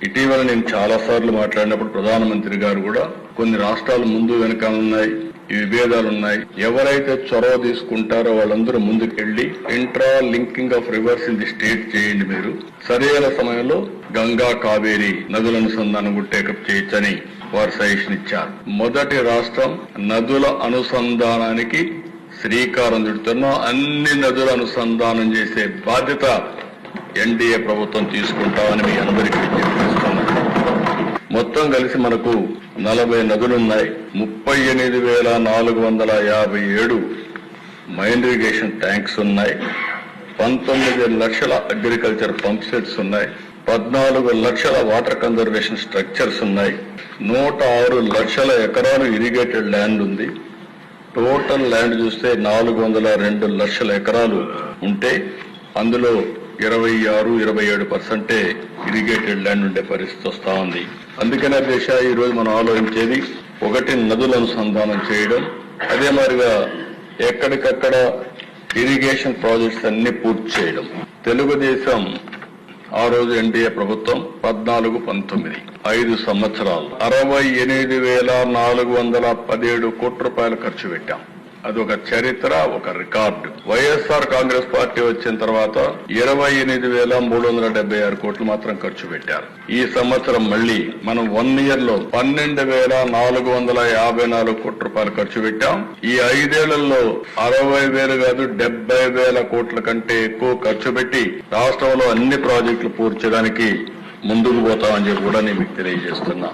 ఇటీవల నేను చాలా సార్లు మాట్లాడినప్పుడు ప్రధానమంత్రి గారు కూడా కొన్ని రాష్ట్రాలు ముందు వెనుక ఉన్నాయి, ఈ విభేదాలు ఉన్నాయి, ఎవరైతే చొరవ తీసుకుంటారో వాళ్ళందరూ ముందుకెళ్లి intra linking of rivers in the state చేయండి, మీరు సరైన సమయంలో గంగా కావేరి నదుల అనుసంధానం కూడా టేకప్ చేయొచ్చని వారు సజెషన్ ఇచ్చారు. మొదటి రాష్ట్రం నదుల అనుసంధానానికి శ్రీకారం చుడుతున్నాం. అన్ని నదుల అనుసంధానం చేసే బాధ్యత ఎన్డీఏ ప్రభుత్వం తీసుకుంటామని మీ అందరికీ విజ్ఞప్తిస్తున్నాను. మొత్తం కలిసి మనకు 40 నదులున్నాయి. 38,457 మైన్ ఇరిగేషన్ ట్యాంక్స్ ఉన్నాయి. 19 లక్షల అగ్రికల్చర్ పంప్ సెట్స్ ఉన్నాయి. 14 లక్షల వాటర్ కన్జర్వేషన్ స్ట్రక్చర్స్ ఉన్నాయి. 106 లక్షల ఎకరాలు ఇరిగేటెడ్ ల్యాండ్ ఉంది. టోటల్ ల్యాండ్ చూస్తే 402 లక్షల ఎకరాలు ఉంటే అందులో 26-27% ఇరిగేటెడ్ ల్యాండ్ ఉండే పరిస్థితి వస్తా ఉంది. అందుకనే దేశ ఈ రోజు మనం ఆలోచించేది ఒకటి నదుల అనుసంధానం చేయడం, అదే మాదిరిగా ఎక్కడికక్కడ ఇరిగేషన్ ప్రాజెక్ట్స్ అన్ని పూర్తి చేయడం. తెలుగుదేశం ఆ రోజు ఎన్డీఏ ప్రభుత్వం 14-19 5 సంవత్సరాలు 68,417 కోట్ల రూపాయలు ఖర్చు పెట్టాం. అదొక చరిత్ర, ఒక రికార్డు. వైఎస్ఆర్ కాంగ్రెస్ పార్టీ వచ్చిన తర్వాత 28,376 కోట్లు మాత్రం ఖర్చు పెట్టారు. ఈ సంవత్సరం మళ్లీ మనం 1 year లో 12,454 కోట్ల రూపాయలు ఖర్చు పెట్టాం. ఈ 5 ఏళ్లలో 60,000 కాదు 70,000 కోట్ల కంటే ఎక్కువ ఖర్చు పెట్టి రాష్ట్రంలో అన్ని ప్రాజెక్టులు పూర్తి చేయడానికి ముందుకు పోతామని చెప్పి కూడా నేను మీకు తెలియజేస్తున్నా.